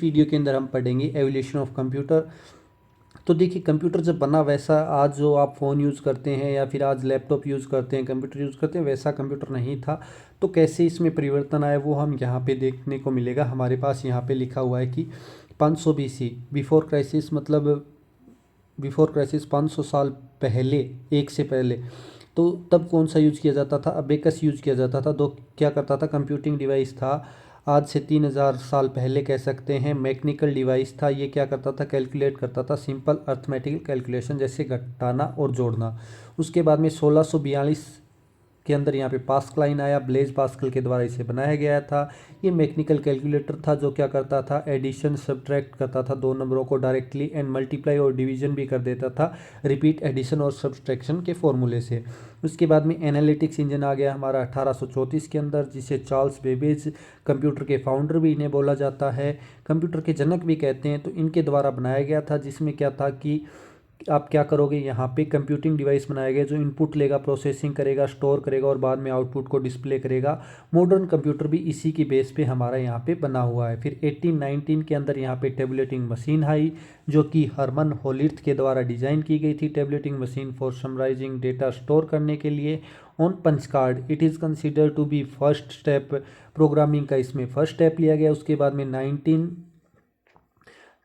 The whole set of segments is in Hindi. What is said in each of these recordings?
वीडियो के अंदर हम पढ़ेंगे एवोल्यूशन ऑफ कंप्यूटर। तो देखिए, कंप्यूटर जब बना वैसा आज जो आप फ़ोन यूज़ करते हैं या फिर आज लैपटॉप यूज़ करते हैं, कंप्यूटर यूज़ करते हैं, वैसा कंप्यूटर नहीं था। तो कैसे इसमें परिवर्तन आया वो हम यहाँ पे देखने को मिलेगा। हमारे पास यहाँ पे लिखा हुआ है कि 500 BC, बिफोर क्राइसिस, मतलब बिफोर क्राइसिस 500 साल पहले, एक से पहले। तो तब कौन सा यूज़ किया जाता था? अबेकस यूज़ किया जाता था। तो क्या करता था? कंप्यूटिंग डिवाइस था। आज से 3000 साल पहले कह सकते हैं, मैकेनिकल डिवाइस था। ये क्या करता था? कैलकुलेट करता था, सिंपल अर्थमेटिकल कैलकुलेशन, जैसे घटाना और जोड़ना। उसके बाद में 1642 के अंदर यहाँ पे पास्कल लाइन आया, ब्लेज पास्कल के द्वारा इसे बनाया गया था। ये मैकेनिकल कैलकुलेटर था जो क्या करता था? एडिशन सब्ट्रैक्ट करता था दो नंबरों को डायरेक्टली, एंड मल्टीप्लाई और डिवीजन भी कर देता था रिपीट एडिशन और सब्ट्रैक्शन के फॉर्मूले से। उसके बाद में एनालिटिक्स इंजन आ गया हमारा 1834 के अंदर, जिसे चार्ल्स बेबेज, कंप्यूटर के फाउंडर भी इन्हें बोला जाता है, कंप्यूटर के जनक भी कहते हैं। तो इनके द्वारा बनाया गया था, जिसमें क्या था कि आप क्या करोगे, यहाँ पे कंप्यूटिंग डिवाइस बनाया गया जो इनपुट लेगा, प्रोसेसिंग करेगा, स्टोर करेगा और बाद में आउटपुट को डिस्प्ले करेगा। मॉडर्न कंप्यूटर भी इसी की बेस पे हमारा यहाँ पे बना हुआ है। फिर 1819 के अंदर यहाँ पे टेबलेटिंग मशीन आई, जो कि हरमन होलिर्थ के द्वारा डिज़ाइन की गई थी। Tabulating machine for summarizing data store करने के लिए on punch card. It is consider to be first step, programming का इसमें फर्स्ट स्टेप लिया गया। उसके बाद में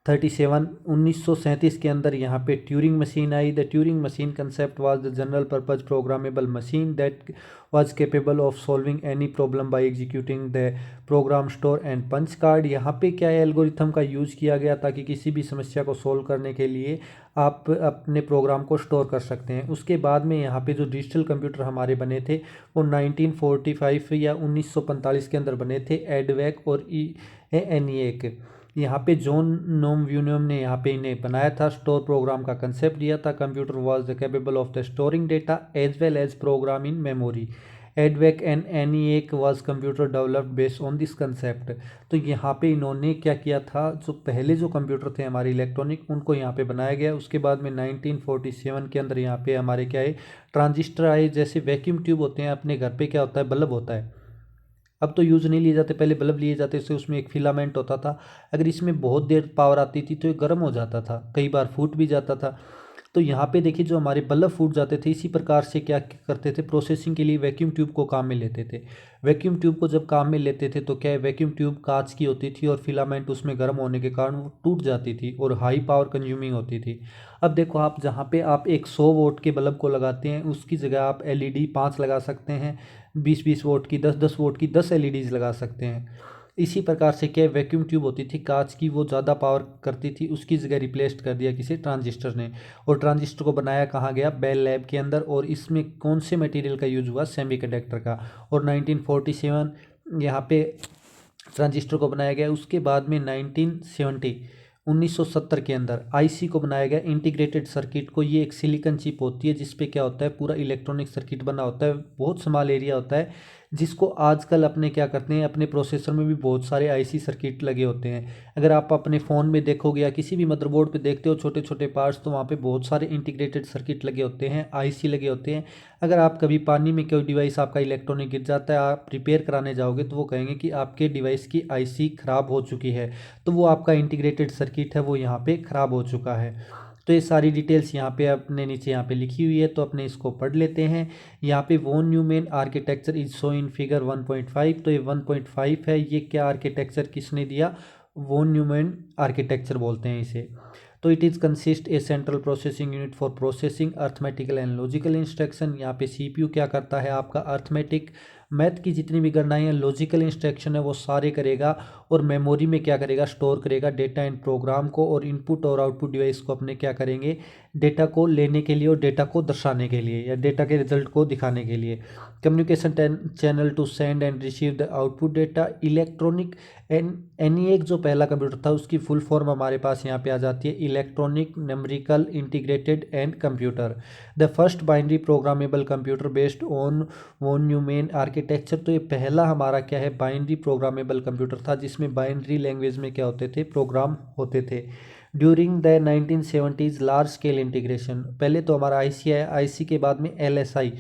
1937 के अंदर यहाँ पे ट्यूरिंग मशीन आई। The Turing machine concept was the general purpose programmable machine that was capable of solving any problem by executing the program store and punch card. यहाँ पे क्या है, एल्गोरिथम का यूज़ किया गया ताकि किसी भी समस्या को सोल्व करने के लिए आप अपने प्रोग्राम को स्टोर कर सकते हैं। उसके बाद में यहाँ पे जो डिजिटल कंप्यूटर हमारे बने थे वो 1945 या 1945 के अंदर बने थे, एडवेक और ENIAC। यहाँ पे जॉन नोम व्यूनियम ने यहाँ पे इन्हें बनाया था, स्टोर प्रोग्राम का कंसेप्ट दिया था। Computer was the capable of the storing data as well as program in memory. EDVAC and ENIAC was computer developed based on this concept. तो यहाँ पे इन्होंने क्या किया था, जो पहले जो कंप्यूटर थे हमारे इलेक्ट्रॉनिक, उनको यहाँ पे बनाया गया। उसके बाद में 1947 के अंदर यहाँ पे हमारे क्या है, ट्रांजिस्टर आए। जैसे वैक्यूम ट्यूब होते हैं, अपने घर पे क्या होता है, बल्ब होता है। अब तो यूज़ नहीं लिए जाते, पहले बल्ब लिए जाते थे, उसमें एक फिलामेंट होता था। अगर इसमें बहुत देर पावर आती थी तो ये गर्म हो जाता था, कई बार फूट भी जाता था। तो यहाँ पे देखिए, जो हमारे बल्ब फूट जाते थे, इसी प्रकार से क्या करते थे, प्रोसेसिंग के लिए वैक्यूम ट्यूब को काम में लेते थे। वैक्यूम ट्यूब को जब काम में लेते थे तो क्या है, वैक्यूम ट्यूब कांच की होती थी और फिलामेंट उसमें गर्म होने के कारण वो टूट जाती थी और हाई पावर कंज्यूमिंग होती थी। अब देखो, आप जहाँ पे आप एक 100 वोल्ट के बल्ब को लगाते हैं, उसकी जगह आप LED 5 लगा सकते हैं, 20-20 वोल्ट की, 10-10 वोल्ट की 10 LEDs लगा सकते हैं। इसी प्रकार से क्या, वैक्यूम ट्यूब होती थी कांच की, वो ज़्यादा पावर करती थी, उसकी जगह रिप्लेस कर दिया किसी ट्रांजिस्टर ने। और ट्रांजिस्टर को बनाया कहाँ गया, बेल लैब के अंदर। और इसमें कौन से मटेरियल का यूज हुआ, सेमीकंडक्टर का। और 1947 यहाँ पे ट्रांजिस्टर को बनाया गया। उसके बाद में 1970 के अंदर IC को बनाया गया, इंटीग्रेटेड सर्किट को। ये एक सिलिकॉन चिप होती है जिसपे क्या होता है, पूरा इलेक्ट्रॉनिक सर्किट बना होता है, बहुत स्मॉल एरिया होता है, जिसको आजकल अपने क्या करते हैं, अपने प्रोसेसर में भी बहुत सारे IC सर्किट लगे होते हैं। अगर आप अपने फ़ोन में देखोगे या किसी भी मदरबोर्ड पे देखते हो छोटे छोटे पार्ट्स, तो वहाँ पे बहुत सारे इंटीग्रेटेड सर्किट लगे होते हैं, IC लगे होते हैं। अगर आप कभी पानी में कोई डिवाइस आपका इलेक्ट्रॉनिक गिर जाता है, आप रिपेयर कराने जाओगे तो वो कहेंगे कि आपके डिवाइस की IC ख़राब हो चुकी है, तो वो आपका इंटीग्रेटेड सर्किट है, वो यहाँ पे ख़राब हो चुका है। तो ये सारी डिटेल्स यहाँ पे अपने नीचे यहाँ पे लिखी हुई है, तो अपने इसको पढ़ लेते हैं। यहाँ पे von Neumann architecture is show in figure 1.5। तो ये 1.5 है। ये क्या आर्किटेक्चर किसने दिया, वॉन न्यूमैन आर्किटेक्चर बोलते हैं इसे। तो it is consist A central processing unit for processing arithmetical and logical instruction. यहाँ पे CPU क्या करता है, आपका अर्थमेटिक, मैथ की जितनी भी गणनाएं हैं, लॉजिकल इंस्ट्रक्शन है, वो सारे करेगा। और मेमोरी में क्या करेगा, स्टोर करेगा डेटा एंड प्रोग्राम को। और इनपुट और आउटपुट डिवाइस को अपने क्या करेंगे, डेटा को लेने के लिए और डेटा को दर्शाने के लिए, या डेटा के रिजल्ट को दिखाने के लिए। Communication channel to send and receive the output data. Electronic ENIAC जो पहला कंप्यूटर था, उसकी फुल फॉर्म हमारे पास यहाँ पे आ जाती है, electronic numerical integrated and computer. The first binary programmable computer based on von Neumann architecture. तो ये पहला हमारा क्या है, बाइनरी प्रोग्रामेबल कंप्यूटर था, जिसमें बाइनरी लैंग्वेज में क्या होते थे, प्रोग्राम होते थे। During the 1970s large scale integration. पहले तो हमारा IC आया, IC के बाद में LSI,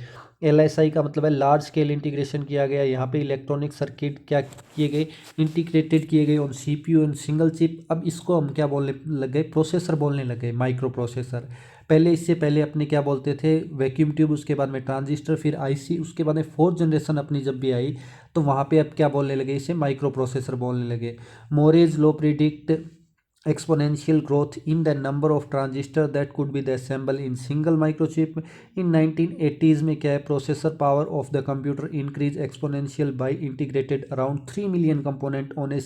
LSI का मतलब है लार्ज स्केल इंटीग्रेशन किया गया। यहाँ पे इलेक्ट्रॉनिक सर्किट क्या किए गए, इंटीग्रेटेड किए गए on CPU and single chip. अब इसको हम क्या बोलने लग गए, प्रोसेसर बोलने लग गए, माइक्रो प्रोसेसर। पहले इससे पहले अपने क्या बोलते थे, वैक्यूम ट्यूब, उसके बाद में ट्रांजिस्टर, फिर IC, उसके बाद में फोर्थ जनरेशन अपनी जब भी आई तो वहाँ पे अब क्या बोलने लगे, इसे माइक्रो प्रोसेसर बोलने लगे। Moore's law predict exponential growth in the number of transistor that could be assembled in single microchip. In 1980s में क्या है, processor power of the computer increased exponential by integrated around 3 million component on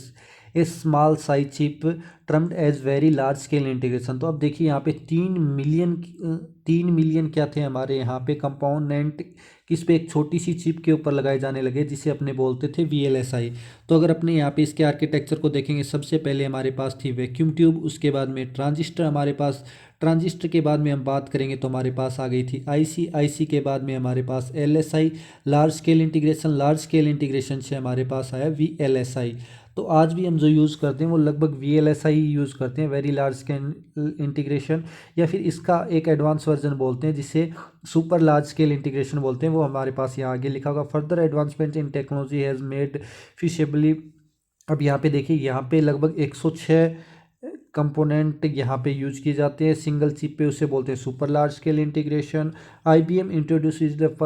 a small size chip termed as very large scale integration। तो अब देखिए यहाँ पे 3 मिलियन क्या थे हमारे यहाँ पे कंपोनेंट, किस पे, एक छोटी सी चिप के ऊपर लगाए जाने लगे जिसे अपने बोलते थे VLSI। तो अगर अपने यहाँ पे इसके आर्किटेक्चर को देखेंगे, सबसे पहले हमारे पास थी वैक्यूम ट्यूब, उसके बाद में ट्रांजिस्टर हमारे पास, ट्रांजिस्टर के बाद में हम बात करेंगे तो हमारे पास आ गई थी IC के बाद में हमारे पास LSI, large scale integration, large scale integration से हमारे पास आया VLSI। तो आज भी हम जो यूज़ करते हैं वो लगभग VLSI ही यूज़ करते हैं, वेरी लार्ज स्केल इंटीग्रेशन, या फिर इसका एक एडवांस वर्जन बोलते हैं जिसे सुपर लार्ज स्केल इंटीग्रेशन बोलते हैं, वो हमारे पास यहाँ आगे लिखा होगा। Further advancement in technology has made feasibly. अब यहाँ पे देखिए, यहाँ पे लगभग 106 कंपोनेंट यहाँ पे यूज किए जाते हैं सिंगल चिप पे, उसे बोलते हैं super large scale integration. IBM introduce the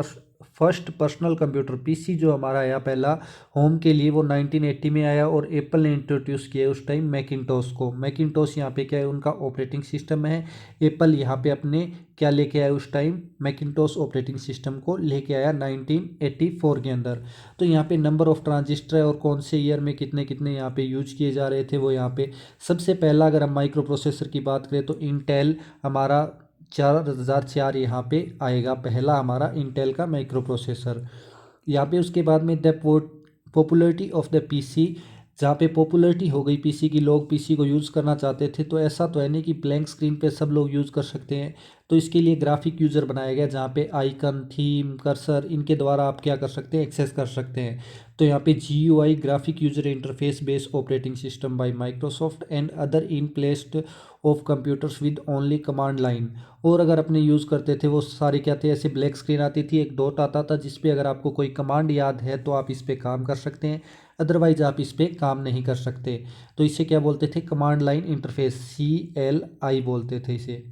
first personal computer PC जो हमारा आया पहला होम के लिए, वो 1980 में आया, और एप्पल ने इंट्रोड्यूस किया उस टाइम मैकिंटोश को। मैकिंटोश यहाँ पे क्या है, उनका ऑपरेटिंग सिस्टम है। एप्पल यहाँ पे अपने क्या लेके आया उस टाइम, मैकिंटोश ऑपरेटिंग सिस्टम को लेके आया 1984 के अंदर। तो यहाँ पे नंबर ऑफ ट्रांजिस्टर और कौन से ईयर में कितने कितने यहाँ पे यूज किए जा रहे थे वो यहाँ पे। सबसे पहला अगर हम माइक्रो प्रोसेसर की बात करें तो इंटेल हमारा 4004 यहाँ पे आएगा, पहला हमारा इंटेल का माइक्रो प्रोसेसर यहाँ पे। उसके बाद में the popularity of the PC, जहाँ पे पॉपुलरिटी हो गई PC की, लोग PC को यूज़ करना चाहते थे। तो ऐसा तो है नहीं कि ब्लैंक स्क्रीन पे सब लोग यूज़ कर सकते हैं, तो इसके लिए ग्राफिक यूज़र बनाया गया जहाँ पे आइकन, थीम, कर्सर, इनके द्वारा आप क्या कर सकते हैं, एक्सेस कर सकते हैं। तो यहाँ पे GUI, graphic user interface based operating system by Microsoft and other in placed of computers with only command line. और अगर अपने यूज़ करते थे वो सारे क्या थे, ऐसे ब्लैक स्क्रीन आती थी, एक डॉट आता था जिसपे अगर आपको कोई कमांड याद है तो आप इस पर काम कर सकते हैं, अदरवाइज आप इस पर काम नहीं कर सकते। तो इसे क्या बोलते थे, कमांड लाइन इंटरफेस, CLI बोलते थे इसे,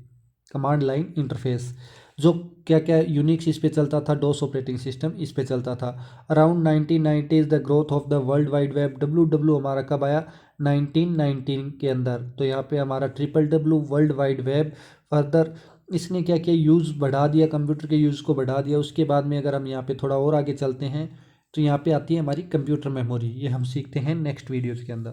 कमांड लाइन इंटरफेस। जो क्या क्या यूनिक्स इस पे चलता था, डोस ऑपरेटिंग सिस्टम इस पे चलता था। Around 1990 the growth of the world wide web, WW हमारा कब आया, 1919 के अंदर। तो यहाँ पे हमारा WWW world wide web. Further इसने क्या किया, यूज़ बढ़ा दिया, कंप्यूटर के यूज़ को बढ़ा दिया। उसके बाद में अगर हम यहाँ पे थोड़ा और आगे चलते हैं तो यहाँ पे आती है हमारी कंप्यूटर मेमोरी, ये हम सीखते हैं नेक्स्ट वीडियोज़ के अंदर।